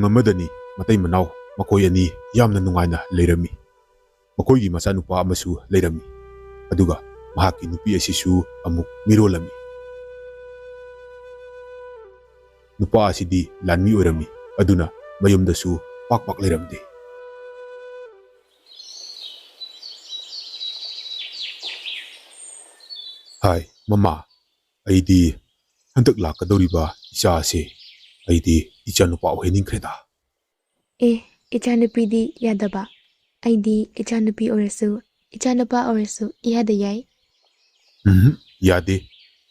ꯈꯨꯡꯒꯪ ꯑꯃꯗꯅꯤ ꯃꯇꯩ ꯃꯅꯥꯎ ꯃꯈꯣꯏ ꯑꯅꯤ ꯌꯥꯝꯅ ꯅꯨꯡꯉꯥꯏꯅ ꯂꯩꯔꯝꯃꯤ꯫ ꯃꯈꯣꯏꯒꯤ ꯃꯆꯥꯅꯨꯄꯥ ꯑꯃꯁꯨ ꯂꯩꯔꯝꯃꯤ꯫ ꯑꯗꯨꯒ ꯃꯍꯥꯛꯀꯤ ꯅꯨꯄꯤ ꯑꯁꯤꯁꯨ ꯑꯃꯨꯛ ꯃꯤꯔꯣꯜꯂꯝꯃꯤ꯫ ꯅꯨꯄꯥ ꯑꯁꯤꯗꯤ ꯂꯥꯟꯃꯤ ꯑꯣꯏꯔꯝꯃꯤ꯫ ꯑꯗꯨꯅ ꯃꯌꯨꯝꯗꯁꯨ ꯄꯥꯛ ꯄꯥꯛ ꯂꯩꯔꯝꯗꯦ꯫ ꯍꯥꯏ ꯃꯃꯥ, ꯑꯩꯗꯤ ꯍꯟꯗꯛ ꯂꯥꯛꯀꯗꯧꯔꯤꯕ ꯏꯆꯥ ꯑꯁꯤ ꯑꯩꯗꯤ ꯏꯆꯥꯅꯨꯄꯥ ꯑꯣꯏꯍꯟꯅꯤꯡꯈ꯭ꯔꯦꯗ꯫ ꯏꯆꯥꯅꯨꯄꯤꯗꯤ ꯌꯥꯗꯕ? ꯑꯩꯗꯤ ꯏꯆꯥꯅꯨꯄꯤ ꯑꯣꯏꯔꯁꯨ ꯏꯆꯥꯅꯨꯄꯥ ꯑꯣꯏꯔꯁꯨ ꯏꯌꯥꯗ ꯌꯥꯏ꯫ ꯌꯥꯗꯦ꯫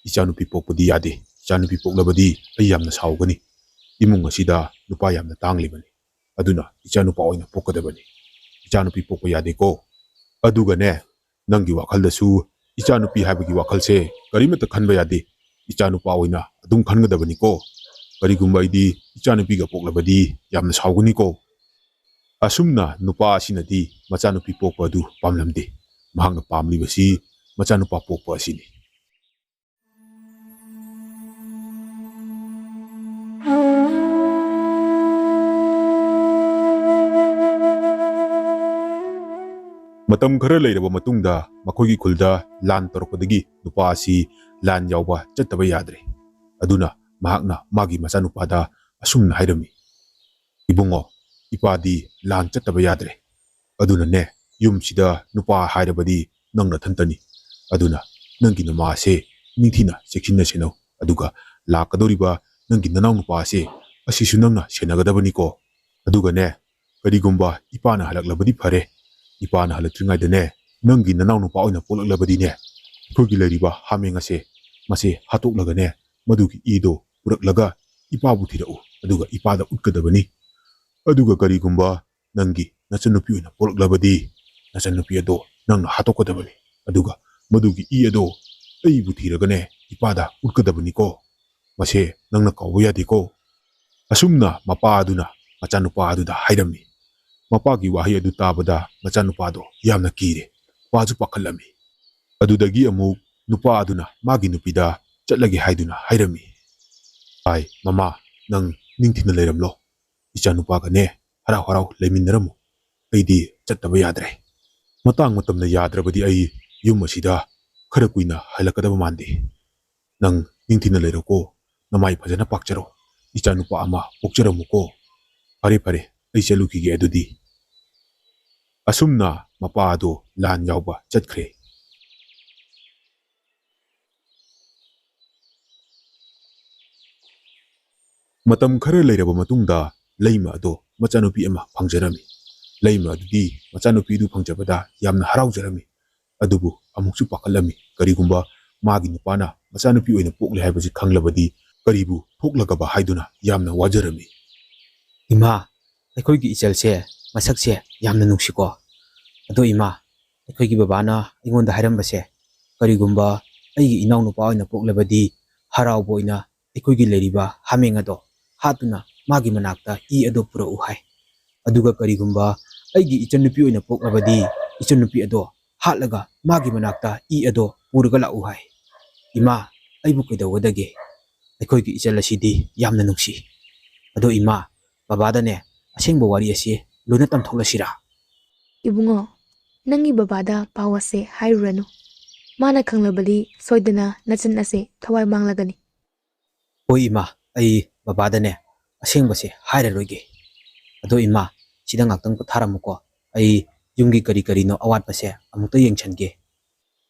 ꯏꯆꯥꯅꯨꯄꯤ ꯄꯣꯛꯄꯗꯤ ꯌꯥꯗꯦ꯫ ꯏꯆꯥꯅꯨꯄꯤ ꯄꯣꯛꯂꯕꯗꯤ ꯑꯩ ꯌꯥꯝꯅ ꯁꯥꯎꯒꯅꯤ꯫ ꯏꯃꯨꯡ ꯑꯁꯤꯗ ꯅꯨꯄꯥ ꯌꯥꯝꯅ ꯇꯥꯡꯂꯤꯕꯅꯤ꯫ ꯑꯗꯨꯅ ꯏꯆꯥꯅꯨꯄꯥ ꯑꯣꯏꯅ ꯄꯣꯛꯀꯗꯕꯅꯤ꯫ ꯏꯆꯥꯅꯨꯄꯤ ꯄꯣꯛꯄ ꯌꯥꯗꯦꯀꯣ꯫ ꯑꯗꯨꯒꯅꯦ, ꯅꯪꯒꯤ ꯋꯥꯈꯜꯗꯁꯨ ꯏꯆꯥꯅꯨꯄꯤ ꯍꯥꯏꯕꯒꯤ ꯋꯥꯈꯜꯁꯦ ꯀꯔꯤꯃꯠꯇ ꯈꯟꯕ ꯌꯥꯗꯦ꯫ ꯏꯆꯥꯅꯨꯄꯥ ꯑꯣꯏꯅ ꯑꯗꯨꯝ ꯈꯟꯒꯗꯕꯅꯤꯀꯣ꯫ ꯀꯔꯤꯒꯨꯝꯕ ꯑꯩꯗꯤ ꯏꯆꯥꯅꯨꯄꯤꯒ ꯄꯣꯛꯂꯕꯗꯤ ꯌꯥꯝꯅ ꯁꯥꯎꯒꯅꯤꯀꯣ꯫ ꯑꯁꯨꯝꯅ ꯅꯨꯄꯥ ꯑꯁꯤꯅꯗꯤ ꯃꯆꯥꯅꯨꯄꯤ ꯄꯣꯛꯄ ꯑꯗꯨ ꯄꯥꯝꯂꯝꯗꯦ꯫ ꯃꯍꯥꯛꯅ ꯄꯥꯝꯂꯤꯕꯁꯤ ꯃꯆꯥꯅꯨꯄꯥ ꯄꯣꯛꯄ ꯑꯁꯤꯅꯤ꯫ ꯃꯇꯝ ꯈꯔ ꯂꯩꯔꯕ ꯃꯇꯨꯡꯗ ꯃꯈꯣꯏꯒꯤ ꯈꯨꯜꯗ ꯂꯥꯟ ꯇꯧꯔꯛꯄꯗꯒꯤ ꯅꯨꯄꯥ ꯑꯁꯤ ꯂꯥꯟ ꯌꯥꯎꯕ ꯆꯠꯇꯕ ꯌꯥꯗ꯭ꯔꯦ꯫ ꯑꯗꯨꯅ ꯃꯍꯥꯛꯅ ꯃꯥꯒꯤ ꯃꯆꯥꯅꯨꯄꯥꯗ ꯑꯁꯨꯝꯅ ꯍꯥꯏꯔꯝꯃꯤ: "ꯏꯕꯨꯡꯉꯣ, ꯏꯄꯥꯗꯤ ꯂꯥꯟ ꯆꯠꯇꯕ ꯌꯥꯗ꯭ꯔꯦ꯫ ꯑꯗꯨꯅꯅꯦ, ꯌꯨꯝꯁꯤꯗ ꯅꯨꯄꯥ ꯍꯥꯏꯔꯕꯗꯤ ꯅꯪ ꯅꯊꯟꯇꯅꯤ꯫ ꯑꯗꯨꯅ ꯅꯪꯒꯤ ꯅꯃꯥꯁꯦ ꯅꯤꯡꯊꯤꯅ ꯆꯦꯛꯁꯤꯟꯅ ꯁꯦꯟꯅꯧ꯫ ꯑꯗꯨꯒ ꯂꯥꯛꯀꯗꯧꯔꯤꯕ ꯅꯪꯒꯤ ꯅꯅꯥꯎ ꯅꯨꯄꯥ ꯑꯁꯤ ꯑꯁꯤꯁꯨ ꯅꯪꯅ ꯁꯦꯟꯅꯒꯗꯕꯅꯤꯀꯣ꯫ ꯑꯗꯨꯒꯅꯦ, ꯀꯔꯤꯒꯨꯝꯕ ꯏꯄꯥꯅ ꯍꯜꯂꯛꯂꯕꯗꯤ ꯐꯔꯦ꯫ ꯏꯄꯥꯅ ꯍꯜꯂꯛꯇ꯭ꯔꯤꯉꯩꯗꯅꯦ, ꯅꯪꯒꯤ ꯅꯅꯥꯎ ꯅꯨꯄꯥ ꯑꯣꯏꯅ ꯄꯣꯛꯂꯛꯂꯕꯗꯤꯅꯦ, ꯑꯩꯈꯣꯏꯒꯤ ꯂꯩꯔꯤꯕ ꯍꯥꯃꯦꯡ ꯑꯁꯦ ꯃꯁꯦ ꯍꯥꯠꯇꯣꯛꯂꯒꯅꯦ, ꯃꯗꯨꯒꯤ ꯏꯗꯣ ꯄꯨꯔꯛꯂꯒ ꯏꯄꯥꯕꯨ ꯊꯤꯔꯛꯎ꯫ ꯑꯗꯨꯒ ꯏꯄꯥꯗ ꯎꯠꯀꯗꯕꯅꯤ꯫ ꯑꯗꯨꯒ ꯀꯔꯤꯒꯨꯝꯕ ꯅꯪꯒꯤ ꯅꯆꯟꯅꯨꯄꯤ ꯑꯣꯏꯅ ꯄꯣꯛꯂꯛꯂꯕꯗꯤ ꯅꯆꯟꯅꯨꯄꯤ ꯑꯗꯣ ꯅꯪꯅ ꯍꯥꯠꯇꯣꯛꯀꯗꯕꯅꯤ꯫ ꯑꯗꯨꯒ ꯃꯗꯨꯒꯤ ꯏ ꯑꯗꯣ ꯑꯩꯕꯨ ꯊꯤꯔꯒꯅꯦ ꯏꯄꯥꯗ ꯎꯠꯀꯗꯕꯅꯤꯀꯣ꯫ ꯃꯁꯦ ꯅꯪꯅ ꯀꯥꯎꯕ ꯌꯥꯗꯦꯀꯣ." ꯑꯁꯨꯝꯅ ꯃꯄꯥ ꯑꯗꯨꯅ ꯃꯆꯥꯅꯨꯄꯥ ꯑꯗꯨꯗ ꯍꯥꯏꯔꯝꯃꯤ꯫ ꯃꯄꯥꯒꯤ ꯋꯥꯍꯩ ꯑꯗꯨ ꯇꯥꯕꯗ ꯃꯆꯥꯅꯨꯄꯥꯗꯣ ꯌꯥꯝꯅ ꯀꯤꯔꯦ꯫ ꯃꯥꯁꯨ ꯄꯥꯈꯠꯂꯝꯃꯤ꯫ ꯑꯗꯨꯗꯒꯤ ꯑꯃꯨꯛ ꯅꯨꯄꯥ ꯑꯗꯨꯅ ꯃꯥꯒꯤ ꯅꯨꯄꯤꯗ ꯆꯠꯂꯒꯦ ꯍꯥꯏꯗꯨꯅ ꯍꯥꯏꯔꯝꯃꯤ: "ꯍꯥꯏ ꯃꯃꯥ, ꯅꯪ ꯅꯤꯡꯊꯤꯅ ꯂꯩꯔꯝꯂꯣ꯫ ꯏꯆꯥꯅꯨꯄꯥꯒꯅꯦ ꯍꯔꯥꯎ ꯍꯔꯥꯎ ꯂꯩꯃꯤꯟꯅꯔꯝꯃꯨ꯫ ꯑꯩꯗꯤ ꯆꯠꯇꯕ ꯌꯥꯗ꯭ꯔꯦ꯫ ꯃꯇꯥꯡ ꯃꯇꯝꯅ ꯌꯥꯗ꯭ꯔꯕꯗꯤ ꯑꯩ ꯌꯨꯝ ꯑꯁꯤꯗ ꯈꯔ ꯀꯨꯏꯅ ꯍꯜꯂꯛꯀꯗꯕ ꯃꯥꯟꯗꯦ꯫ ꯅꯪ ꯅꯤꯡꯊꯤꯅ ꯂꯩꯔꯣꯀꯣ꯫ ꯅꯃꯥꯏ ꯐꯖꯅ ꯄꯥꯛꯆꯔꯣ꯫ ꯏꯆꯥꯅꯨꯄꯥ ꯑꯃ ꯄꯣꯛꯆꯔꯝꯃꯨꯀꯣ꯫ ꯐꯔꯦ ꯐꯔꯦ, ꯑꯩ ꯆꯠꯂꯨꯈꯤꯒꯦ ꯑꯗꯨꯗꯤ." ꯑꯁꯨꯝꯅ ꯃꯄꯥ ꯑꯗꯣ ꯂꯥꯟ ꯌꯥꯎꯕ ꯆꯠꯈ꯭ꯔꯦ꯫ ꯃꯇꯝ ꯈꯔ ꯂꯩꯔꯕ ꯃꯇꯨꯡꯗ ꯂꯩꯃ ꯑꯗꯣ ꯃꯆꯥꯅꯨꯄꯤ ꯑꯃ ꯐꯪꯖꯔꯝꯃꯤ꯫ ꯂꯩꯃ ꯑꯗꯨꯗꯤ ꯃꯆꯥꯅꯨꯄꯤꯗꯨ ꯐꯪꯖꯕꯗ ꯌꯥꯝꯅ ꯍꯔꯥꯎꯖꯔꯝꯃꯤ꯫ ꯑꯗꯨꯕꯨ ꯑꯃꯨꯛꯁꯨ ꯄꯥꯈꯠꯂꯝꯃꯤ꯫ ꯀꯔꯤꯒꯨꯝꯕ ꯃꯥꯒꯤ ꯅꯨꯄꯥꯅ ꯃꯆꯥꯅꯨꯄꯤ ꯑꯣꯏꯅ ꯄꯣꯛꯂꯦ ꯍꯥꯏꯕꯁꯤ ꯈꯪꯂꯕꯗꯤ ꯀꯔꯤꯕꯨ ꯊꯣꯛꯂꯒꯕ ꯍꯥꯏꯗꯨꯅ ꯌꯥꯝꯅ ꯋꯥꯖꯔꯝꯃꯤ꯫ "ꯏꯃꯥ, ꯑꯩꯈꯣꯏꯒꯤ ꯏꯆꯜꯁꯦ ꯃꯁꯛꯁꯦ ꯌꯥꯝꯅ ꯅꯨꯡꯁꯤꯀꯣ꯫ ꯑꯗꯣ ꯏꯃꯥ, ꯑꯩꯈꯣꯏꯒꯤ ꯕꯕꯥꯅ ꯑꯩꯉꯣꯟꯗ ꯍꯥꯏꯔꯝꯕꯁꯦ, ꯀꯔꯤꯒꯨꯝꯕ ꯑꯩꯒꯤ ꯏꯅꯥꯎꯅꯨꯄꯥ ꯑꯣꯏꯅ ꯄꯣꯛꯂꯕꯗꯤ ꯍꯔꯥꯎꯕ ꯑꯣꯏꯅ ꯑꯩꯈꯣꯏꯒꯤ ꯂꯩꯔꯤꯕ ꯍꯥꯃꯦꯡ ꯑꯗꯣ ꯍꯥꯠꯇꯨꯅ ꯃꯥꯒꯤ ꯃꯅꯥꯛꯇ ꯏ ꯑꯗꯣ ꯄꯨꯔꯛꯎ ꯍꯥꯏ꯫ ꯑꯗꯨꯒ ꯀꯔꯤꯒꯨꯝꯕ ꯑꯩꯒꯤ ꯏꯆꯟꯅꯨꯄꯤ ꯑꯣꯏꯅ ꯄꯣꯛꯂꯕꯗꯤ ꯏꯆꯟꯅꯨꯄꯤ ꯑꯗꯣ ꯍꯥꯠꯂꯒ ꯃꯥꯒꯤ ꯃꯅꯥꯛꯇ ꯏ ꯑꯗꯣ ꯄꯨꯔꯒ ꯂꯥꯛꯎ ꯍꯥꯏ꯫ ꯏꯃꯥ, ꯑꯩꯕꯨ ꯀꯩꯗꯧꯒꯗꯒꯦ? ꯑꯩꯈꯣꯏꯒꯤ ꯏꯆꯜ ꯑꯁꯤꯗꯤ ꯌꯥꯝꯅ ꯅꯨꯡꯁꯤ꯫ ꯑꯗꯣ ꯏꯃꯥ, ꯕꯕꯥꯗꯅꯦ ꯑꯁꯦꯡꯕ ꯋꯥꯔꯤ ꯑꯁꯤ ꯂꯣꯏꯅ ꯇꯝꯊꯣꯛꯂꯁꯤꯔꯥ?" ꯏꯕꯨꯡꯉꯣ, ꯅꯪꯒꯤ ꯕꯕꯥꯗ ꯄꯥꯎ ꯑꯁꯦ ꯍꯥꯏꯔꯨꯔꯅꯨ꯫ ꯃꯥꯅ ꯈꯪꯂꯕꯗꯤ ꯁꯣꯏꯗꯅ ꯅꯆꯟ ꯑꯁꯦ ꯊꯋꯥꯏ ꯃꯥꯡꯂꯒꯅꯤ꯫ "ꯍꯣꯏ ꯏꯃꯥ, ꯑꯩ ꯕꯕꯥꯗꯅꯦ ꯑꯁꯦꯡꯕꯁꯦ ꯍꯥꯏꯔꯔꯣꯏꯒꯦ꯫ ꯑꯗꯣ ꯏꯃꯥ, ꯁꯤꯗ ꯉꯥꯛꯇꯪ ꯄꯣꯊꯥꯔꯝꯃꯨꯀꯣ꯫ ꯑꯩ ꯌꯨꯝꯒꯤ ꯀꯔꯤ ꯀꯔꯤꯅꯣ ꯑꯋꯥꯠꯄꯁꯦ ꯑꯃꯨꯛꯇ ꯌꯦꯡꯁꯟꯒꯦ."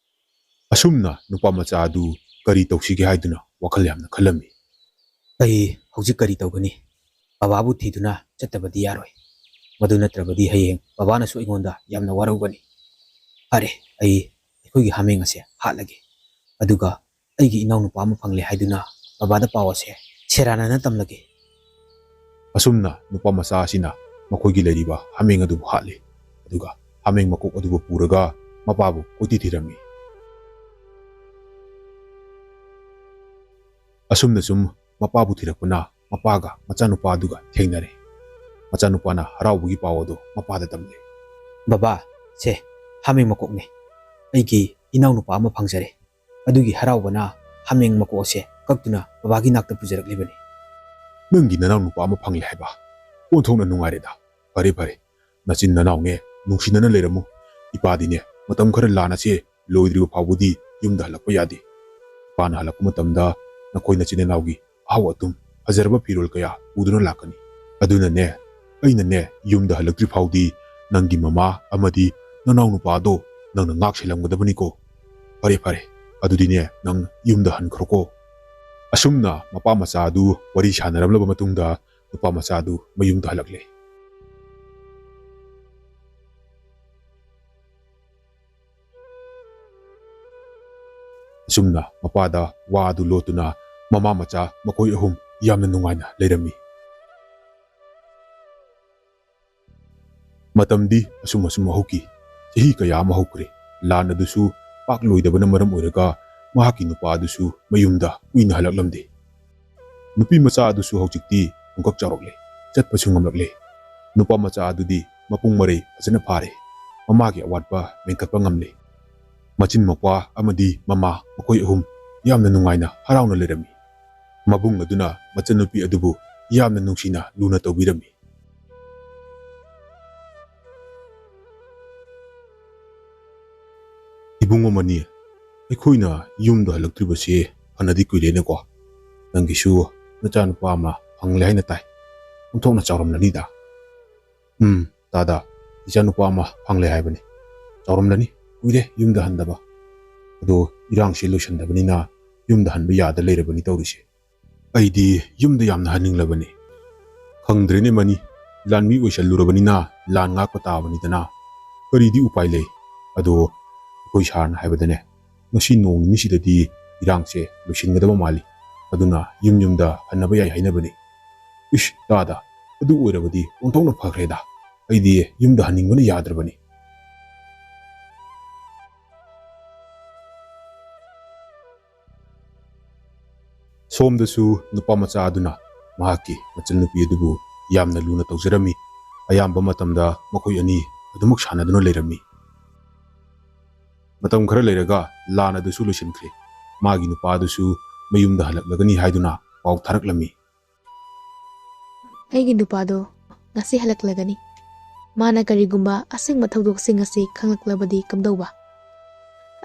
ꯑꯁꯨꯝꯅ ꯅꯨꯄꯥ ꯃꯆꯥ ꯑꯗꯨ ꯀꯔꯤ ꯇꯧꯁꯤꯒꯦ ꯍꯥꯏꯗꯨꯅ ꯋꯥꯈꯜ ꯌꯥꯝꯅ ꯈꯜꯂꯝꯃꯤ꯫ "ꯑꯩ ꯍꯧꯖꯤꯛ ꯀꯔꯤ ꯇꯧꯒꯅꯤ? ꯕꯕꯥꯕꯨ ꯊꯤꯗꯨꯅ ꯆꯠꯇꯕꯗꯤ ꯌꯥꯔꯣꯏ꯫ ꯃꯗꯨ ꯅꯠꯇ꯭ꯔꯕꯗꯤ ꯍꯌꯦꯡ ꯕꯕꯥꯅꯁꯨ ꯑꯩꯉꯣꯟꯗ ꯌꯥꯝꯅ ꯋꯥꯔꯧꯒꯅꯤ꯫ ꯐꯔꯦ, ꯑꯩꯈꯣꯏꯒꯤ ꯍꯥꯃꯦꯡ ꯑꯁꯦ ꯍꯥꯠꯂꯒꯦ꯫ ꯑꯗꯨꯒ ꯑꯩꯒꯤ ꯏꯅꯥꯎꯅꯨꯄꯥ ꯑꯃ ꯐꯪꯂꯦ ꯍꯥꯏꯗꯨꯅ ꯕꯕꯥꯗ ꯄꯥꯎ ꯑꯁꯦ ꯁꯦꯔꯥꯟꯅꯅ ꯇꯝꯂꯒꯦ." ꯑꯁꯨꯝꯅ ꯅꯨꯄꯥ ꯃꯆꯥ ꯑꯁꯤꯅ ꯃꯈꯣꯏꯒꯤ ꯂꯩꯔꯤꯕ ꯍꯥꯃꯦꯡ ꯑꯗꯨꯕꯨ ꯍꯥꯠꯂꯤ꯫ ꯑꯗꯨꯒ ꯍꯥꯃꯦꯡ ꯃꯀꯣꯛ ꯑꯗꯨꯕꯨ ꯄꯨꯔꯒ ꯃꯄꯥꯕꯨ ꯀꯣꯏꯊꯤ ꯊꯤꯔꯝꯃꯤ꯫ ꯑꯁꯨꯝꯅ ꯁꯨꯝ ꯃꯄꯥꯕꯨ ꯊꯤꯔꯛꯄꯅ ꯃꯄꯥꯒ ꯃꯆꯥꯅꯨꯄꯥ ꯑꯗꯨꯒ ꯊꯦꯡꯅꯔꯦ꯫ ꯃꯆꯥꯅꯨꯄꯥꯅ ꯍꯔꯥꯎꯕꯒꯤ ꯄꯥꯎ ꯑꯗꯨ ꯃꯄꯥꯗ ꯇꯝꯂꯦ꯫ "ꯕꯕꯥ, ꯁꯦ ꯍꯥꯃꯦꯡ ꯃꯀꯣꯛꯅꯦ꯫ ꯑꯩꯒꯤ ꯏꯅꯥꯎꯅꯨꯄꯥ ꯑꯃ ꯐꯪꯖꯔꯦ꯫ ꯑꯗꯨꯒꯤ ꯍꯔꯥꯎꯕꯅ ꯍꯥꯃꯦꯡ ꯃꯀꯣꯛ ꯑꯁꯦ ꯀꯛꯇꯨꯅ ꯕꯕꯥꯒꯤ ꯅꯥꯛꯇ ꯄꯨꯖꯔꯛꯂꯤꯕꯅꯤ." "ꯅꯪꯒꯤ ꯅꯅꯥꯎ ꯅꯨꯄꯥ ꯑꯃ ꯐꯪꯂꯦ ꯍꯥꯏꯕ? ꯑꯣꯟꯊꯣꯛꯅ ꯅꯨꯡꯉꯥꯏꯔꯦꯗ ꯐꯔꯦ ꯐꯔꯦ ꯅꯆꯤꯟ ꯅꯅꯥꯎꯅꯦ ꯅꯨꯡꯁꯤꯅꯅ ꯂꯩꯔꯝꯃꯨ ꯏꯄꯥꯗꯤꯅꯦ ꯃꯇꯝ ꯈꯔ ꯂꯥꯟꯅꯁꯦ ꯂꯣꯏꯗ꯭ꯔꯤꯕ ꯐꯥꯎꯕꯗꯤ ꯌꯨꯝꯗ ꯍꯜꯂꯛꯄ ꯌꯥꯗꯦ ꯏꯄꯥꯅ ꯍꯜꯂꯛꯄ ꯃꯇꯝꯗ ꯅꯈꯣꯏ ꯅꯆꯤꯟ ꯅꯅꯥꯎꯒꯤ ꯑꯍꯥꯎ ꯑꯊꯨꯝ ꯐꯖꯔꯕ ꯐꯤꯔꯣꯜ ꯀꯌꯥ ꯄꯨꯗꯨꯅ ꯂꯥꯛꯀꯅꯤ ꯑꯗꯨꯅꯅꯦ ꯑꯩꯅꯅꯦ ꯌꯨꯝꯗ ꯍꯜꯂꯛꯇ꯭ꯔꯤ ꯐꯥꯎꯗꯤ ꯅꯪꯒꯤ ꯃꯃꯥ ꯑꯃꯗꯤ ꯅꯅꯥꯎ ꯅꯨꯄꯥꯗꯣ ꯅꯪꯅ ꯉꯥꯛꯁꯦꯜꯂꯝꯒꯗꯕꯅꯤꯀꯣ ꯐꯔꯦ ꯐꯔꯦ ꯑꯗꯨꯗꯤꯅꯦ ꯅꯪ ꯌꯨꯝꯗ ꯍꯟꯈ꯭ꯔꯣꯀꯣ ꯑꯁꯨꯝꯅ ꯃꯄꯥ ꯃꯆꯥ ꯑꯗꯨ ꯋꯥꯔꯤ ꯁꯥꯟꯅꯔꯝꯂꯕ ꯃꯇꯨꯡꯗ ꯅꯨꯄꯥ ꯃꯆꯥ ꯑꯗꯨ ꯃꯌꯨꯝꯗ ꯍꯜꯂꯛꯂꯦ ꯑꯁꯨꯝꯅ ꯃꯄꯥꯗ ꯋꯥ ꯑꯗꯨ ꯂꯣꯠꯇꯨꯅ ꯃꯃꯥ ꯃꯆꯥ ꯃꯈꯣꯏ ꯑꯍꯨꯝ ꯌꯥꯝꯅ ꯅꯨꯡꯉꯥꯏꯅ ꯂꯩꯔꯝꯃꯤ ꯃꯇꯝꯗꯤ ꯑꯁꯨꯝ ꯍꯧꯈꯤ ꯆꯍꯤ ꯀꯌꯥ ꯑꯃ ꯍꯧꯈ꯭ꯔꯦ ꯂꯥꯟ ꯑꯗꯨꯁꯨ ꯄꯥꯛ ꯂꯣꯏꯗꯕꯅ ꯃꯔꯝ ꯑꯣꯏꯔꯒ ꯃꯍꯥꯛꯀꯤ ꯅꯨꯄꯥ ꯑꯗꯨꯁꯨ ꯃꯌꯨꯝꯗ ꯀꯨꯏꯅ ꯍꯜꯂꯛꯂꯝꯗꯦ ꯅꯨꯄꯤ ꯃꯆꯥ ꯑꯗꯨꯁꯨ ꯍꯧꯖꯤꯛꯇꯤ ꯄꯨꯡꯀꯛ ꯆꯥꯎꯔꯛꯂꯦ ꯆꯠꯄꯁꯨ ꯉꯝꯂꯛꯂꯦ ꯅꯨꯄꯥ ꯃꯆꯥ ꯑꯗꯨꯗꯤ ꯃꯄꯨꯡ ꯃꯔꯩ ꯐꯖꯅ ꯐꯥꯔꯦ ꯃꯃꯥꯒꯤ ꯑꯋꯥꯠꯄ ꯃꯦꯟꯈꯠꯄ ꯉꯝꯂꯦ ꯃꯆꯤꯟ ꯃꯧꯄ꯭ꯋꯥ ꯑꯃꯗꯤ ꯃꯃꯥ ꯃꯈꯣꯏ ꯑꯍꯨꯝ ꯌꯥꯝꯅ ꯅꯨꯡꯉꯥꯏꯅ ꯍꯔꯥꯎꯅ ꯂꯩꯔꯝꯃꯤ ꯃꯕꯨꯡ ꯑꯗꯨꯅ ꯃꯆꯟꯅꯨꯄꯤ ꯑꯗꯨꯕꯨ ꯌꯥꯝꯅ ꯅꯨꯡꯁꯤꯅ ꯂꯨꯅ ꯇꯧꯕꯤꯔꯝꯃꯤ ꯏꯕꯨꯡ ꯑꯃꯅꯤ ꯑꯩꯈꯣꯏꯅ ꯌꯨꯝꯗ ꯍꯜꯂꯛꯇ꯭ꯔꯤꯕꯁꯤ ꯐꯅꯗꯤ ꯀꯨꯏꯔꯦꯅꯦꯀꯣ ꯅꯪꯒꯤꯁꯨ ꯅꯆꯥꯅꯨꯄꯥ ꯑꯃ ꯐꯪꯂꯦ ꯍꯥꯏꯅ ꯇꯥꯏ ꯑꯣꯟꯊꯣꯛꯅ ꯆꯥꯎꯔꯝꯂꯅꯤꯗ ꯇꯥꯗ ꯏꯆꯥꯅꯨꯄꯥ ꯑꯃ ꯐꯪꯂꯦ ꯍꯥꯏꯕꯅꯤ ꯆꯥꯎꯔꯝꯂꯅꯤ ꯀꯨꯏꯔꯦ ꯌꯨꯝꯗ ꯍꯟꯗꯕ ꯑꯗꯣ ꯏꯔꯥꯡꯁꯤ ꯂꯣꯏꯁꯟꯗꯕꯅꯤꯅ ꯌꯨꯝꯗ ꯍꯟꯕ ꯌꯥꯗ ꯂꯩꯔꯕꯅꯤ ꯇꯧꯔꯤꯁꯦ ꯑꯩꯗꯤ ꯌꯨꯝꯗ ꯌꯥꯝꯅ ꯍꯟꯅꯤꯡꯂꯕꯅꯤ ꯈꯪꯗ꯭ꯔꯦꯅꯦ ꯃꯅꯤ ꯂꯥꯟꯃꯤ ꯑꯣꯏꯁꯜꯂꯨꯔꯕꯅꯤꯅ ꯂꯥꯟ ꯉꯥꯛꯄ ꯇꯥꯕꯅꯤꯗꯅ ꯀꯔꯤꯗꯤ ꯎꯄꯥꯏ ꯂꯩ ꯑꯗꯣ ꯑꯩꯈꯣꯏ ꯁꯥꯔꯅ ꯍꯥꯏꯕꯗꯅꯦ ꯉꯁꯤ ꯅꯣꯡ ꯅꯤꯅꯤꯁꯤꯗꯗꯤ ꯏꯔꯥꯡꯁꯦ ꯂꯣꯏꯁꯤꯟꯒꯗꯕ ꯃꯥꯜꯂꯤ ꯑꯗꯨꯅ ꯌꯨꯝꯗ ꯍꯟꯅꯕ ꯌꯥꯏ ꯍꯥꯏꯅꯕꯅꯤ ꯏꯁ ꯇꯥꯗ ꯑꯗꯨ ꯑꯣꯏꯔꯕꯗꯤ ꯑꯣꯟꯊꯣꯛꯅ ꯐꯈ꯭ꯔꯦꯗ ꯑꯩꯗꯤ ꯌꯨꯝꯗ ꯍꯟꯅꯤꯡꯕꯅ ꯌꯥꯗ꯭ꯔꯕꯅꯤ ꯁꯣꯝꯗꯁꯨ ꯅꯨꯄꯥ ꯃꯆꯥ ꯑꯗꯨꯅ ꯃꯍꯥꯛꯀꯤ ꯃꯆꯟꯅꯨꯄꯤ ꯑꯗꯨꯕꯨ ꯌꯥꯝꯅ ꯂꯨꯅ ꯇꯧꯖꯔꯝꯃꯤ ꯑꯌꯥꯝꯕ ꯃꯇꯝꯗ ꯃꯈꯣꯏ ꯑꯅꯤ ꯑꯗꯨꯃꯛ ꯁꯥꯟꯅꯗꯨꯅ ꯂꯩꯔꯝꯃꯤ ꯃꯇꯝ ꯈꯔ ꯂꯩꯔꯒ ꯂꯥꯟ ꯑꯗꯨꯁꯨ ꯂꯣꯏꯁꯤꯟꯈ꯭ꯔꯦ ꯃꯥꯒꯤ ꯅꯨꯄꯥ ꯑꯗꯨꯁꯨ ꯃꯌꯨꯝꯗ ꯍꯜꯂꯛꯂꯒꯅꯤ ꯍꯥꯏꯗꯨꯅ ꯄꯥꯎ ꯊꯥꯔꯛꯂꯝꯃꯤ ꯑꯩꯒꯤ ꯅꯨꯄꯥꯗꯣ ꯉꯁꯤ ꯍꯜꯂꯛꯂꯒꯅꯤ ꯃꯥꯅ ꯀꯔꯤꯒꯨꯝꯕ ꯑꯁꯦꯡꯕ ꯊꯧꯗꯣꯛꯁꯤꯡ ꯑꯁꯤ ꯈꯪꯂꯛꯂꯕꯗꯤ ꯀꯝꯗꯧꯕ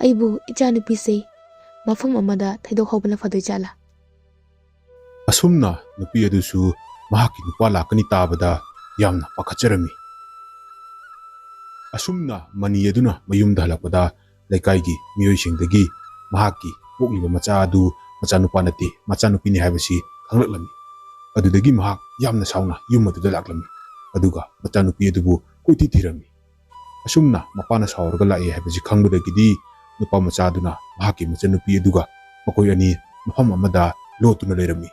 ꯑꯩꯕꯨ ꯏꯆꯥꯅꯨꯄꯤꯁꯦ ꯃꯐꯝ ꯑꯃꯗ ꯊꯩꯗꯣꯛꯍꯧꯕꯅ ꯐꯗꯣꯏꯖꯥꯠꯂꯥ ꯑꯁꯨꯝꯅ ꯅꯨꯄꯤ ꯑꯗꯨꯁꯨ ꯃꯍꯥꯛꯀꯤ ꯅꯨꯄꯥ ꯂꯥꯛꯀꯅꯤ ꯇꯥꯕꯗ ꯌꯥꯝꯅ ꯄꯥꯈꯠꯆꯔꯝꯃꯤ ꯑꯁꯨꯝꯅ ꯃꯅꯤ ꯑꯗꯨꯅ ꯃꯌꯨꯝꯗ ꯍꯜꯂꯛꯄꯗ ꯂꯩꯀꯥꯏꯒꯤ ꯃꯤꯑꯣꯏꯁꯤꯡꯗꯒꯤ ꯃꯍꯥꯛꯀꯤ ꯄꯣꯛꯂꯤꯕ ꯃꯆꯥ ꯑꯗꯨ ꯃꯆꯥꯅꯨꯄꯥ ꯅꯠꯇꯦ ꯃꯆꯥꯅꯨꯄꯤꯅꯤ ꯍꯥꯏꯕꯁꯤ ꯈꯪꯂꯛꯂꯝꯃꯤ ꯑꯗꯨꯗꯒꯤ ꯃꯍꯥꯛ ꯌꯥꯝꯅ ꯁꯥꯎꯅ ꯌꯨꯝ ꯑꯗꯨꯗ ꯂꯥꯛꯂꯝꯃꯤ ꯑꯗꯨꯒ ꯃꯆꯥꯅꯨꯄꯤ ꯑꯗꯨꯕꯨ ꯀꯣꯏꯊꯤ ꯊꯤꯔꯝꯃꯤ ꯑꯁꯨꯝꯅ ꯃꯄꯥꯅ ꯁꯥꯎꯔꯒ ꯂꯥꯛꯑꯦ ꯍꯥꯏꯕꯁꯤ ꯈꯪꯕꯗꯒꯤꯗꯤ ꯅꯨꯄꯥ ꯃꯆꯥꯗꯨꯅ ꯃꯍꯥꯛꯀꯤ ꯃꯆꯟꯅꯨꯄꯤ ꯑꯗꯨꯒ ꯃꯈꯣꯏ ꯑꯅꯤ ꯃꯐꯝ ꯑꯃꯗ ꯂꯣꯠꯇꯨꯅ ꯂꯩꯔꯝꯃꯤ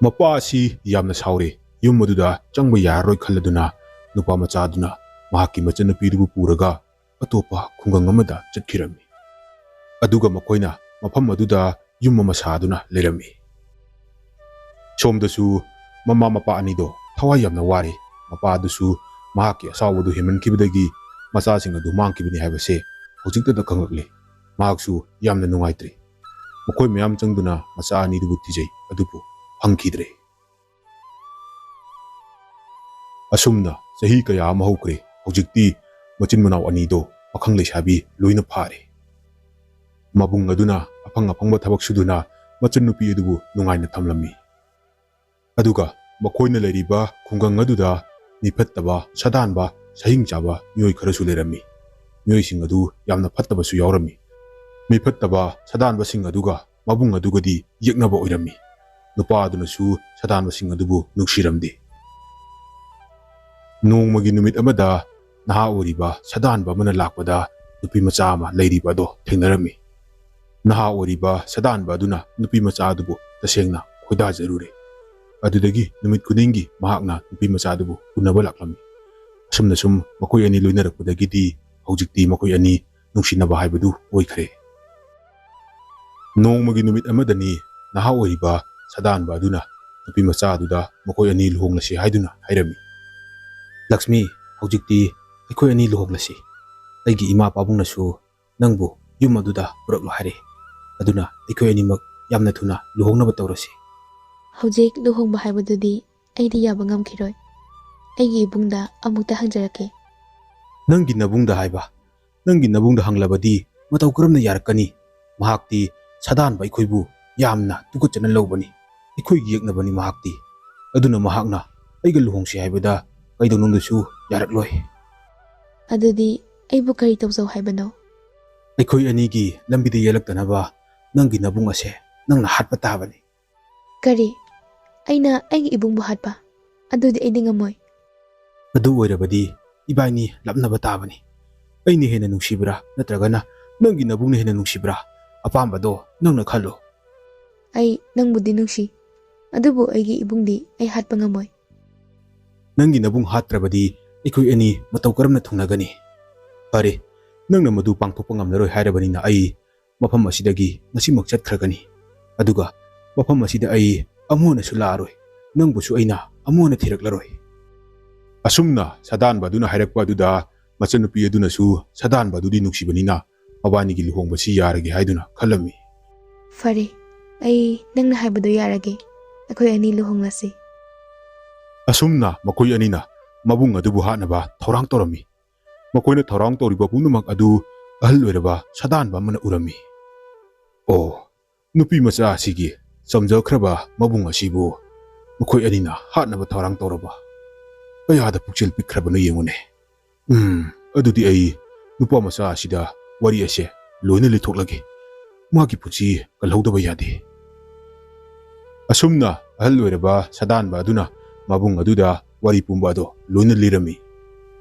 ꯃꯄꯥ ꯑꯁꯤ ꯌꯥꯝꯅ ꯁꯥꯎꯔꯦ ꯌꯨꯝ ꯑꯗꯨꯗ ꯆꯪꯕ ꯌꯥꯔꯔꯣꯏ ꯈꯜꯂꯗꯨꯅ ꯅꯨꯄꯥ ꯃꯆꯥꯗꯨꯅ ꯃꯍꯥꯛꯀꯤ ꯃꯆꯟꯅꯨꯄꯤꯗꯨꯕꯨ ꯄꯨꯔꯒ ꯑꯇꯣꯞꯄ ꯈꯨꯡꯒꯪ ꯑꯃꯗ ꯆꯠꯈꯤꯔꯝꯃꯤ ꯑꯗꯨꯒ ꯃꯈꯣꯏꯅ ꯃꯐꯝ ꯑꯗꯨꯗ ꯌꯨꯝ ꯑꯃ ꯁꯥꯗꯨꯅ ꯂꯩꯔꯝꯃꯤ ꯁꯣꯝꯗꯁꯨ ꯃꯃꯥ ꯃꯄꯥ ꯑꯅꯤꯗꯣ ꯊꯋꯥꯏ ꯌꯥꯝꯅ ꯋꯥꯔꯦ ꯃꯄꯥ ꯑꯗꯨꯁꯨ ꯃꯍꯥꯛꯀꯤ ꯑꯁꯥꯎꯕꯗꯨ ꯍꯦꯟꯃꯟꯈꯤꯕꯗꯒꯤ ꯃꯆꯥꯁꯤꯡ ꯑꯗꯨ ꯃꯥꯡꯈꯤꯕꯅꯤ ꯍꯥꯏꯕꯁꯦ ꯍꯧꯖꯤꯛꯇꯗ ꯈꯪꯂꯛꯂꯦ ꯃꯍꯥꯛꯁꯨ ꯌꯥꯝꯅ ꯅꯨꯡꯉꯥꯏꯇ꯭ꯔꯦ ꯃꯈꯣꯏ ꯃꯌꯥꯝ ꯆꯪꯗꯨꯅ ꯃꯆꯥ ꯑꯅꯤꯗꯨꯕꯨ ꯊꯤꯖꯩ ꯑꯗꯨꯕꯨ ꯐꯪꯈꯤꯗ꯭ꯔꯦ ꯑꯁꯨꯝꯅ ꯆꯍꯤ ꯀꯌꯥ ꯑꯃ ꯍꯧꯈ꯭ꯔꯦ ꯍꯧꯖꯤꯛꯇꯤ ꯃꯆꯤꯟ ꯃꯅꯥꯎ ꯑꯅꯤꯗꯣ ꯄꯥꯈꯪ ꯂꯩꯁꯥꯕꯤ ꯂꯣꯏꯅ ꯐꯥꯔꯦ ꯃꯕꯨꯡ ꯑꯗꯨꯅ ꯑꯐꯪ ꯑꯐꯪꯕ ꯊꯕꯛ ꯁꯨꯗꯨꯅ ꯃꯆꯟꯅꯨꯄꯤ ꯑꯗꯨꯕꯨ ꯅꯨꯡꯉꯥꯏꯅ ꯊꯝꯂꯝꯃꯤ ꯑꯗꯨꯒ ꯃꯈꯣꯏꯅ ꯂꯩꯔꯤꯕ ꯈꯨꯡꯒꯪ ꯑꯗꯨꯗ ꯃꯤꯐꯠꯇꯕ ꯁꯥꯗꯥꯟꯕ ꯁꯍꯤꯡ ꯆꯥꯕ ꯃꯤꯑꯣꯏ ꯈꯔꯁꯨ ꯂꯩꯔꯝꯃꯤ ꯃꯤꯑꯣꯏꯁꯤꯡ ꯑꯗꯨ ꯌꯥꯝꯅ ꯐꯠꯇꯕꯁꯨ ꯌꯥꯎꯔꯝꯃꯤ ꯃꯤꯐꯠꯇꯕ ꯁꯥꯗꯥꯟꯕꯁꯤꯡ ꯑꯗꯨꯒ ꯃꯕꯨꯡ ꯑꯗꯨꯒꯗꯤ ꯌꯦꯛꯅꯕ ꯑꯣꯏꯔꯝꯃꯤ ꯅꯨꯄꯥ ꯑꯗꯨꯅꯁꯨ ꯁꯥꯗꯥꯟꯕꯁꯤꯡ ꯑꯗꯨꯕꯨ ꯅꯨꯡꯁꯤꯔꯝꯗꯦ ꯅꯣꯡꯃꯒꯤ ꯅꯨꯃꯤꯠ ꯑꯃꯗ ꯅꯍꯥ ꯑꯣꯏꯔꯤꯕ ꯁꯥꯗꯥꯟꯕ ꯑꯃꯅ ꯂꯥꯛꯄꯗ ꯅꯨꯄꯤ ꯃꯆꯥ ꯑꯃ ꯂꯩꯔꯤꯕ ꯑꯗꯣ ꯊꯦꯡꯅꯔꯝꯃꯤ ꯅꯍꯥ ꯑꯣꯏꯔꯤꯕ ꯁꯥꯗꯥꯟꯕ ꯑꯗꯨꯅ ꯅꯨꯄꯤ ꯃꯆꯥ ꯑꯗꯨꯕꯨ ꯇꯁꯦꯡꯅ ꯈꯣꯏꯗꯥꯖꯔꯨꯔꯦ ꯑꯗꯨꯗꯒꯤ ꯅꯨꯃꯤꯠ ꯈꯨꯗꯤꯡꯒꯤ ꯃꯍꯥꯛꯅ ꯅꯨꯄꯤ ꯃꯆꯥ ꯑꯗꯨꯕꯨ ꯎꯅꯕ ꯂꯥꯛꯂꯝꯃꯤ ꯑꯁꯨꯝꯅ ꯁꯨꯝ ꯃꯈꯣꯏ ꯑꯅꯤ ꯂꯣꯏꯅꯔꯛꯄꯗꯒꯤꯗꯤ ꯍꯧꯖꯤꯛꯇꯤ ꯃꯈꯣꯏ ꯑꯅꯤ ꯅꯨꯡꯁꯤꯅꯕ ꯍꯥꯏꯕꯗꯨ ꯑꯣꯏꯈ꯭ꯔꯦ ꯅꯣꯡꯃꯒꯤ ꯅꯨꯃꯤꯠ ꯑꯃꯗꯅꯤ ꯅꯍꯥ ꯑꯣꯏꯔꯤꯕ ꯁꯥꯗꯥꯟꯕ ꯑꯗꯨꯅ ꯅꯨꯄꯤ ꯃꯆꯥ ꯑꯗꯨꯗ ꯃꯈꯣꯏ ꯑꯅꯤ ꯂꯨꯍꯣꯡꯂꯁꯤ ꯍꯥꯏꯗꯨꯅ ꯍꯥꯏꯔꯝꯃꯤ ꯂꯛꯁꯃꯤ ꯍꯧꯖꯤꯛꯇꯤ ꯑꯩꯈꯣꯏ ꯑꯅꯤ ꯂꯨꯍꯣꯡꯂꯁꯤ ꯑꯩꯒꯤ ꯏꯃꯥ ꯄꯥꯕꯨꯡꯅꯁꯨ ꯅꯪꯕꯨ ꯌꯨꯝ ꯑꯗꯨꯗ ꯄꯨꯔꯛꯂꯣ ꯍꯥꯏꯔꯦ ꯑꯗꯨꯅ ꯑꯩꯈꯣꯏ ꯑꯅꯤꯃꯛ ꯌꯥꯝꯅ ꯊꯨꯅ ꯂꯨꯍꯣꯡꯅꯕ ꯇꯧꯔꯁꯤ ꯍꯧꯖꯤꯛ ꯂꯨꯍꯣꯡꯕ ꯍꯥꯏꯕꯗꯨꯗꯤ ꯑꯩꯗꯤ ꯌꯥꯕ ꯉꯝꯈꯤꯔꯣꯏ. ꯑꯩꯒꯤ ꯏꯕꯨꯡꯗ ꯑꯃꯨꯛꯇ ꯍꯪꯖꯔꯛꯀꯦ. ꯅꯪꯒꯤ ꯅꯕꯨꯡꯗ ꯍꯥꯏꯕ. ꯅꯪꯒꯤ ꯅꯕꯨꯡꯗ ꯍꯪꯂꯕꯗꯤ ꯃꯇꯧ ꯀꯔꯝꯅ ꯌꯥꯔꯛꯀꯅꯤ? ꯃꯍꯥꯛꯇꯤ ꯁꯥꯗꯥꯟꯕ ꯑꯩꯈꯣꯏꯕꯨ ꯌꯥꯝꯅ ꯇꯨꯀꯠꯆꯅ ꯂꯧꯕꯅꯤ. ꯑꯩꯈꯣꯏꯒꯤ ꯌꯦꯛꯅꯕꯅꯤ ꯃꯍꯥꯛꯇꯤ. ꯑꯗꯨꯅ ꯃꯍꯥꯛꯅ ꯑꯩꯒ ꯂꯨꯍꯣꯡꯁꯤ ꯍꯥꯏꯕꯗ ꯀꯩꯗꯧꯅꯨꯡꯗꯁꯨ ꯌꯥꯔꯛꯂꯣꯏ. ꯑꯗꯨꯗꯤ ꯑꯩꯕꯨ ꯀꯔꯤ ꯇꯧꯖꯧ ꯍꯥꯏꯕꯅꯣ? ꯑꯩꯈꯣꯏ ꯑꯅꯤꯒꯤ ꯂꯝꯕꯤꯗ ꯌꯦꯜꯂꯛꯇꯅꯕ ꯅꯪꯒꯤ ꯅꯕꯨꯡ ꯑꯁꯦ ꯅꯪꯅ ꯍꯥꯠꯄ ꯇꯥꯕꯅꯤ. ꯀꯔꯤ? ꯑꯩꯅ ꯑꯩꯒꯤ ꯏꯕꯨꯡꯕꯨ ꯍꯥꯠꯄ? ꯑꯗꯨꯗꯤ ꯑꯩꯗꯤ ꯉꯝꯃꯣꯏ. ꯑꯗꯨ ꯑꯣꯏꯔꯕꯗꯤ ꯏꯕꯥꯅꯤ ꯂꯞꯅꯕ ꯇꯥꯕꯅꯤ. ꯑꯩꯅ ꯍꯦꯟꯅ ꯅꯨꯡꯁꯤꯕ꯭ꯔꯥ ꯅꯠꯇ꯭ꯔꯒꯅ ꯅꯪꯒꯤ ꯅꯕꯨꯡꯅ ꯍꯦꯟꯅ ꯅꯨꯡꯁꯤꯕ꯭ꯔꯥ? ꯑꯄꯥꯝꯕꯗꯣ ꯅꯪꯅ ꯈꯜꯂꯣ. ꯑꯩ ꯅꯪꯕꯨꯗꯤ ꯅꯨꯡꯁꯤ. ꯑꯗꯨꯕꯨ ꯑꯩꯒꯤ ꯏꯕꯨꯡꯗꯤ ꯑꯩ ꯍꯥꯠꯄ ꯉꯝꯃꯣꯏ. ꯅꯪꯒꯤ ꯅꯕꯨꯡ ꯍꯥꯠꯇ꯭ꯔꯕꯗꯤ ꯑꯩꯈꯣꯏ ꯑꯅꯤ ꯃꯇꯧ ꯀꯔꯝꯅ ꯊꯨꯡꯅꯒꯅꯤ? ꯐꯔꯦ, ꯅꯪꯅ ꯃꯗꯨ ꯄꯥꯡꯊꯣꯛꯄ ꯉꯝꯂꯔꯣꯏ ꯍꯥꯏꯔꯕꯅꯤꯅ ꯑꯩ ꯃꯐꯝ ꯑꯁꯤꯗꯒꯤ ꯉꯁꯤꯃꯛ ꯆꯠꯈ꯭ꯔꯒꯅꯤ. ꯑꯗꯨꯒ ꯃꯐꯝ ꯑꯁꯤꯗ ꯑꯩ ꯑꯃꯨꯛ ꯍꯟꯅꯁꯨ ꯂꯥꯛꯑꯔꯣꯏ. ꯅꯪꯕꯨꯁꯨ ꯑꯩꯅ ꯑꯃꯨꯛ ꯍꯟꯅ ꯊꯤꯔꯛꯂꯔꯣꯏ. ꯑꯁꯨꯝꯅ ꯁꯥꯗꯥꯟꯕ ꯑꯗꯨꯅ ꯍꯥꯏꯔꯛꯄ ꯑꯗꯨꯗ ꯃꯆꯟꯅꯨꯄꯤ ꯑꯗꯨꯅꯁꯨ ꯁꯥꯗꯥꯟꯕ ꯑꯗꯨꯗꯤ ꯅꯨꯡꯁꯤꯕꯅꯤꯅ ꯃꯕꯥꯅꯤꯒꯤ ꯂꯨꯍꯣꯡꯕꯁꯤ ꯌꯥꯔꯒꯦ ꯍꯥꯏꯗꯨꯅ ꯈꯜꯂꯝꯃꯤ. ꯐꯔꯦ, ꯑꯩ ꯅꯪꯅ ꯍꯥꯏꯕꯗꯣ ꯌꯥꯔꯒꯦ. ꯑꯩꯈꯣꯏ ꯑꯅꯤ ꯂꯨꯍꯣꯡꯂꯁꯤ. ꯑꯁꯨꯝꯅ ꯃꯈꯣꯏ ꯑꯅꯤꯅ ꯃꯕꯨꯡ ꯑꯗꯨꯕꯨ ꯍꯥꯠꯅꯕ ꯊꯧꯔꯥꯡ ꯇꯧꯔꯝꯃꯤ. ꯃꯈꯣꯏꯅ ꯊꯧꯔꯥꯡ ꯇꯧꯔꯤꯕ ꯄꯨꯝꯅꯃꯛ ꯑꯗꯨ ꯑꯍꯜ ꯑꯣꯏꯔꯕ ꯁꯥꯗꯥꯟꯕ ꯑꯃꯅ ꯎꯔꯝꯃꯤ. ꯑꯣ, ꯅꯨꯄꯤ ꯃꯆꯥ ꯑꯁꯤꯒꯤ ꯆꯝꯖꯈ꯭ꯔꯕ ꯃꯕꯨꯡ ꯑꯁꯤꯕꯨ ꯃꯈꯣꯏ ꯑꯅꯤꯅ ꯍꯥꯠꯅꯕ ꯊꯧꯔꯥꯡ ꯇꯧꯔꯕ. ꯀꯌꯥꯗ ꯄꯨꯛꯆꯦꯜ ꯄꯤꯛꯈ꯭ꯔꯕꯅꯣ ꯌꯦꯡꯉꯨꯅꯦ. ꯑꯗꯨꯗꯤ ꯑꯩ ꯅꯨꯄꯥ ꯃꯆꯥ ꯑꯁꯤꯗ ꯋꯥꯔꯤ ꯑꯁꯦ ꯂꯣꯏꯅ ꯂꯤꯊꯣꯛꯂꯒꯦ. ꯃꯥꯒꯤ ꯄꯨꯟꯁꯤ ꯀꯜꯍꯧꯗꯕ ꯌꯥꯗꯦ. ꯑꯁꯨꯝꯅ ꯑꯍꯜ ꯑꯣꯏꯔꯕ ꯁꯥꯗꯥꯟꯕ ꯑꯗꯨꯅ ꯃꯕꯨꯡ ꯑꯗꯨꯗ ꯋꯥꯔꯤ ꯄꯨꯝꯕ ꯑꯗꯣ ꯂꯣꯏꯅ ꯂꯤꯔꯝꯃꯤ.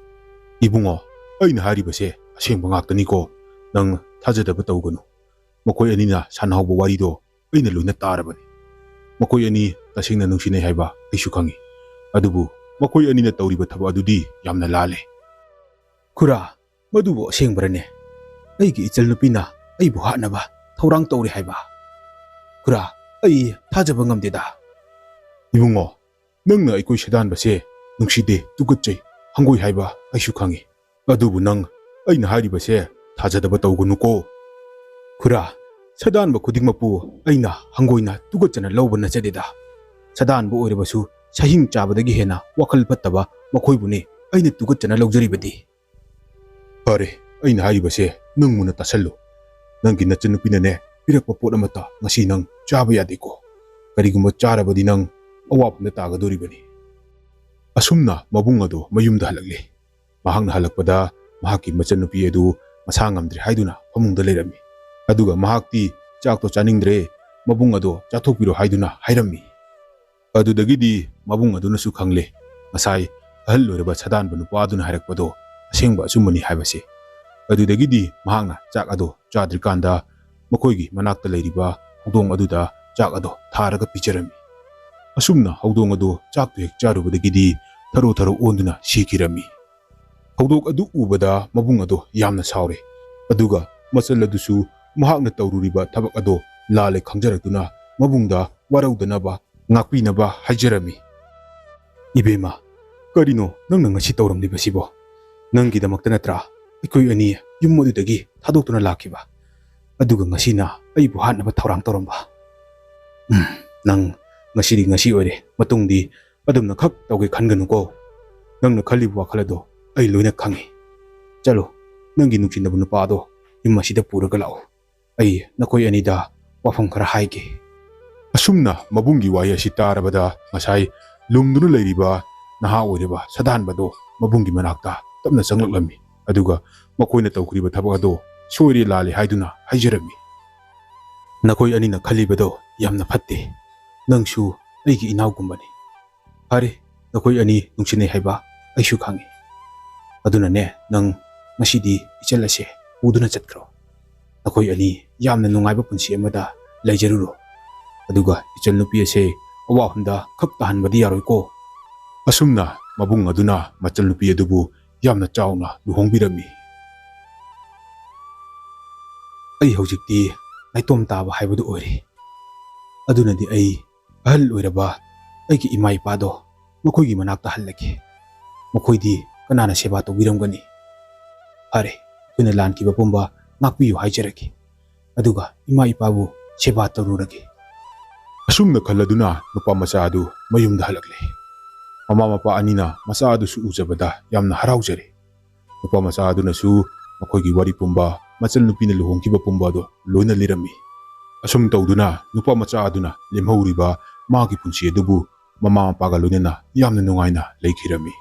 ꯏꯕꯨꯡꯉꯣ, ꯑꯩꯅ ꯍꯥꯏꯔꯤꯕꯁꯦ ꯑꯁꯦꯡꯕ ꯉꯥꯛꯇꯅꯤꯀꯣ. ꯅꯪ ꯊꯥꯖꯗꯕ ꯇꯧꯒꯅꯨ. ꯃꯈꯣꯏ ꯑꯅꯤꯅ ꯁꯥꯟꯅꯍꯧꯕ ꯋꯥꯔꯤꯗꯣ ꯑꯩꯅ ꯂꯣꯏꯅ ꯇꯥꯔꯕꯅꯤ. ꯃꯈꯣꯏ ꯑꯅꯤ ꯇꯁꯦꯡꯅ ꯅꯨꯡꯁꯤꯅꯩ ꯍꯥꯏꯕ ꯑꯩꯁꯨ ꯈꯪꯉꯤ. ꯑꯗꯨꯕꯨ ꯃꯈꯣꯏ ꯑꯅꯤꯅ ꯇꯧꯔꯤꯕ ꯊꯕꯛ ꯑꯗꯨꯗꯤ ꯌꯥꯝꯅ ꯂꯥꯜꯂꯦ. ꯈꯨꯔꯥ, ꯃꯗꯨꯕꯨ ꯑꯁꯦꯡꯕꯔꯅꯦ? ꯑꯩꯒꯤ ꯏꯆꯜꯅꯨꯄꯤꯅ ꯑꯩꯕꯨ ꯍꯥꯠꯅꯕ ꯊꯧꯔꯥꯡ ꯇꯧꯔꯤ ꯍꯥꯏꯕ? ꯈꯨꯔꯥ, ꯑꯩ ꯊꯥꯖꯕ ꯉꯝꯗꯦꯗ. ꯏꯕꯨꯡꯉꯣ, ꯅꯪꯅ ꯑꯩꯈꯣꯏ ꯁꯥꯗꯥꯟꯕꯁꯦ ꯅꯨꯡꯁꯤꯗꯦ, ꯇꯨꯀꯠꯆꯩ, ꯍꯪꯒꯣꯏ ꯍꯥꯏꯕ ꯑꯩꯁꯨ ꯈꯪꯉꯤ. ꯑꯗꯨꯕꯨ ꯅꯪ ꯑꯩꯅ ꯍꯥꯏꯔꯤꯕꯁꯦ ꯊꯥꯖꯗꯕ ꯇꯧꯒꯅꯨꯀꯣ. ꯈꯨꯔꯥ, ꯁꯥꯗꯥꯟꯕ ꯈꯨꯗꯤꯡꯃꯛꯄꯨ ꯑꯩꯅ ꯍꯪꯒꯣꯏꯅ ꯇꯨꯀꯠꯆꯅ ꯂꯧꯕ ꯅꯠꯆꯗꯦꯗ. ꯁꯥꯗꯥꯟꯕ ꯑꯣꯏꯔꯕꯁꯨ ꯁꯍꯤꯡ ꯆꯥꯕꯗꯒꯤ ꯍꯦꯟꯅ ꯋꯥꯈꯜ ꯐꯠꯇꯕ ꯃꯈꯣꯏꯕꯨꯅꯤ ꯑꯩꯅ ꯇꯨꯀꯠꯆꯅ ꯂꯧꯖꯔꯤꯕꯗꯤ. ꯐꯔꯦ, ꯑꯩꯅ ꯍꯥꯏꯔꯤꯕꯁꯦ ꯅꯪ ꯃꯨꯟꯅ ꯇꯥꯁꯜꯂꯨ. ꯅꯪꯒꯤ ꯅꯆꯟꯅꯨꯄꯤꯅꯅꯦ ꯄꯤꯔꯛꯄ ꯄꯣꯠ ꯑꯃꯠꯇ ꯉꯁꯤ ꯅꯪ ꯆꯥꯕ ꯌꯥꯗꯦꯀꯣ. ꯀꯔꯤꯒꯨꯝꯕ ꯆꯥꯔꯕꯗꯤ ꯅꯪ ꯑꯋꯥꯐꯝꯗ ꯇꯥꯒꯗꯣꯔꯤꯕꯅꯤ. ꯑꯁꯨꯝꯅ ꯃꯕꯨꯡ ꯑꯗꯨ ꯃꯌꯨꯝꯗ ꯍꯜꯂꯛꯂꯦ. ꯃꯍꯥꯛꯅ ꯍꯜꯂꯛꯄꯗ ꯃꯍꯥꯛꯀꯤ ꯃꯆꯟꯅꯨꯄꯤ ꯑꯗꯨ ꯃꯁꯥ ꯉꯝꯗ꯭ꯔꯦ ꯍꯥꯏꯗꯨꯅ ꯐꯃꯨꯡꯗ ꯂꯩꯔꯝꯃꯤ. ꯑꯗꯨꯒ ꯃꯍꯥꯛꯇꯤ ꯆꯥꯛꯇꯣ ꯆꯥꯅꯤꯡꯗ꯭ꯔꯦ, ꯃꯕꯨꯡ ꯑꯗꯣ ꯆꯥꯊꯣꯛꯄꯤꯔꯣ ꯍꯥꯏꯗꯨꯅ ꯍꯥꯏꯔꯝꯃꯤ. ꯑꯗꯨꯗꯒꯤꯗꯤ ꯃꯕꯨꯡ ꯑꯗꯨꯅꯁꯨ ꯈꯪꯂꯦ ꯉꯁꯥꯏ ꯑꯍꯜ ꯑꯣꯏꯔꯕ ꯁꯥꯗꯥꯟꯕ ꯅꯨꯄꯥ ꯑꯗꯨꯅ ꯍꯥꯏꯔꯛꯄꯗꯣ ꯑꯁꯦꯡꯕ ꯑꯆꯨꯝꯕꯅꯤ ꯍꯥꯏꯕꯁꯦ. ꯑꯗꯨꯗꯒꯤꯗꯤ ꯃꯍꯥꯛꯅ ꯆꯥꯛ ꯑꯗꯣ ꯆꯥꯗ꯭ꯔꯤꯀꯥꯟꯗ ꯃꯈꯣꯏꯒꯤ ꯃꯅꯥꯛꯇ ꯂꯩꯔꯤꯕ ꯍꯧꯗꯣꯡ ꯑꯗꯨꯗ ꯆꯥꯛ ꯑꯗꯣ ꯊꯥꯔꯒ ꯄꯤꯖꯔꯝꯃꯤ. ꯑꯁꯨꯝꯅ ꯍꯧꯗꯣꯡ ꯑꯗꯣ ꯆꯥꯛꯇꯣ ꯍꯦꯛ ꯆꯥꯔꯨꯕꯗꯒꯤꯗꯤ ꯊꯔꯣ ꯊꯔꯣ ꯑꯣꯟꯗꯨꯅ ꯁꯤꯈꯤꯔꯝꯃꯤ. ꯍꯧꯗꯣꯡ ꯑꯗꯨ ꯎꯕꯗ ꯃꯕꯨꯡ ꯑꯗꯣ ꯌꯥꯝꯅ ꯁꯥꯎꯔꯦ. ꯑꯗꯨꯒ ꯃꯆꯜ ꯑꯗꯨꯁꯨ ꯃꯍꯥꯛꯅ ꯇꯧꯔꯨꯔꯤꯕ ꯊꯕꯛ ꯑꯗꯣ ꯂꯥꯜꯂꯦ ꯈꯪꯖꯔꯛꯇꯨꯅ ꯃꯕꯨꯡꯗ ꯋꯥꯔꯧꯗꯅꯕ ꯉꯥꯛꯄꯤꯅꯕ ꯍꯥꯏꯖꯔꯝꯃꯤ. ꯏꯕꯦꯝꯃ, ꯀꯔꯤꯅꯣ ꯅꯪꯅ ꯉꯁꯤ ꯇꯧꯔꯝꯂꯤꯕꯁꯤꯕꯣ? ꯅꯪꯒꯤꯗꯃꯛꯇ ꯅꯠꯇ꯭ꯔꯥ ꯑꯩꯈꯣꯏ ꯑꯅꯤ ꯌꯨꯝ ꯑꯗꯨꯗꯒꯤ ꯊꯥꯗꯣꯛꯇꯨꯅ ꯂꯥꯛꯈꯤꯕ? ꯑꯗꯨꯒ ꯉꯁꯤꯅ ꯑꯩꯕꯨ ꯍꯥꯠꯅꯕ ꯊꯧꯔꯥꯡ ꯇꯧꯔꯝꯕ? ꯅꯪ ꯉꯁꯤꯗꯤ ꯉꯁꯤ ꯑꯣꯏꯔꯦ. ꯃꯇꯨꯡꯗꯤ ꯑꯗꯨꯝꯅ ꯈꯛ ꯇꯧꯒꯦ ꯈꯟꯒꯅꯨꯀꯣ. ꯅꯪꯅ ꯈꯜꯂꯤꯕ ꯋꯥꯈꯜ ꯑꯗꯣ ꯑꯩ ꯂꯣꯏꯅ ꯈꯪꯉꯤ. ꯆꯠꯂꯣ, ꯅꯪꯒꯤ ꯅꯨꯡꯁꯤꯅꯕ ꯅꯨꯄꯥ ꯑꯗꯣ ꯌꯨꯝ ꯑꯁꯤꯗ ꯄꯨꯔꯒ ꯂꯥꯛꯑꯣ. ꯑꯩ ꯅꯈꯣꯏ ꯑꯅꯤꯗ ꯋꯥꯐꯝ ꯈꯔ ꯍꯥꯏꯒꯦ. ꯑꯁꯨꯝꯅ ꯃꯕꯨꯡꯒꯤ ꯋꯥꯍꯩ ꯑꯁꯤ ꯇꯥꯔꯕꯗ ꯉꯁꯥꯏ ꯂꯨꯝꯗꯨꯅ ꯂꯩꯔꯤꯕ ꯅꯍꯥ ꯑꯣꯏꯔꯤꯕ ꯁꯥꯗꯥꯟꯕꯗꯣ ꯃꯕꯨꯡꯒꯤ ꯃꯅꯥꯛꯇ ꯇꯞꯅ ꯆꯪꯂꯛꯂꯝꯃꯤ. ꯑꯗꯨꯒ ꯃꯈꯣꯏꯅ ꯇꯧꯈꯤꯕ ꯊꯕꯛ ꯑꯗꯣ ꯁꯣꯏꯔꯦ ꯂꯥꯜꯂꯦ ꯍꯥꯏꯗꯨꯅ ꯍꯥꯏꯖꯔꯝꯃꯤ. ꯅꯈꯣꯏ ꯑꯅꯤꯅ ꯈꯜꯂꯤꯕꯗꯣ ꯌꯥꯝꯅ ꯐꯠꯇꯦ. ꯅꯪꯁꯨ ꯑꯩꯒꯤ ꯏꯅꯥꯎꯒꯨꯝꯕꯅꯤ. ꯐꯔꯦ, ꯅꯈꯣꯏ ꯑꯅꯤ ꯅꯨꯡꯁꯤꯅꯩ ꯍꯥꯏꯕ ꯑꯩꯁꯨ ꯈꯪꯉꯤ. ꯑꯗꯨꯅꯅꯦ, ꯅꯪ ꯉꯁꯤꯗꯤ ꯏꯆꯜ ꯑꯁꯦ ꯄꯨꯗꯨꯅ ꯆꯠꯈ꯭ꯔꯣ. ꯅꯈꯣꯏ ꯑꯅꯤ ꯌꯥꯝꯅ ꯅꯨꯡꯉꯥꯏꯕ ꯄꯨꯟꯁꯤ ꯑꯃꯗ ꯂꯩꯖꯔꯨꯔꯣ. ꯑꯗꯨꯒ ꯏꯆꯜ ꯅꯨꯄꯤ ꯑꯁꯦ ꯑꯋꯥꯐꯝꯗ ꯈꯛ ꯇꯥꯍꯟꯕꯗꯤ ꯌꯥꯔꯣꯏꯀꯣ. ꯑꯁꯨꯝꯅ ꯃꯕꯨꯡ ꯑꯗꯨꯅ ꯃꯆꯜꯅꯨꯄꯤ ꯑꯗꯨꯕꯨ ꯌꯥꯝꯅ ꯆꯥꯎꯅ ꯂꯨꯍꯣꯡꯕꯤꯔꯝꯃꯤ. ꯑꯩ ꯍꯧꯖꯤꯛꯇꯤ ꯅꯥꯏꯇꯣꯝ ꯇꯥꯕ ꯍꯥꯏꯕꯗꯨ ꯑꯣꯏꯔꯦ. ꯑꯗꯨꯅꯗꯤ ꯑꯩ ꯑꯍꯜ ꯑꯣꯏꯔꯕ ꯑꯩꯒꯤ ꯏꯃꯥ ꯏꯄꯥꯗꯣ ꯃꯈꯣꯏꯒꯤ ꯃꯅꯥꯛꯇ ꯍꯜꯂꯒꯦ. ꯃꯈꯣꯏꯗꯤ ꯀꯅꯥꯅ ꯁꯦꯕꯥ ꯇꯧꯕꯤꯔꯝꯒꯅꯤ? ꯐꯔꯦ, ꯑꯩꯈꯣꯏꯅ ꯂꯥꯟꯈꯤꯕ ꯄꯨꯝꯕ ꯉꯥꯛꯄꯤꯌꯨ ꯍꯥꯏꯖꯔꯒꯦ. ꯑꯗꯨꯒ ꯏꯃꯥ ꯏꯄꯥꯕꯨ ꯁꯦꯕꯥ ꯇꯧꯔꯨꯔꯒꯦ. ꯑꯁꯨꯝꯅ ꯈꯜꯂꯗꯨꯅ ꯅꯨꯄꯥ ꯃꯆꯥ ꯑꯗꯨ ꯃꯌꯨꯝꯗ ꯍꯜꯂꯛꯂꯦ꯫ Mama mapa anina macha adusu ujabada yamna haraujari. Nupa macha adunasu makoigi wari pumba machal nupina luhongkiba pumba do loina lirami. Asum tawduna nupa macha aduna lemhauriba magi punchi adubu mama mapaga loinana yamna nungaina leikhirami.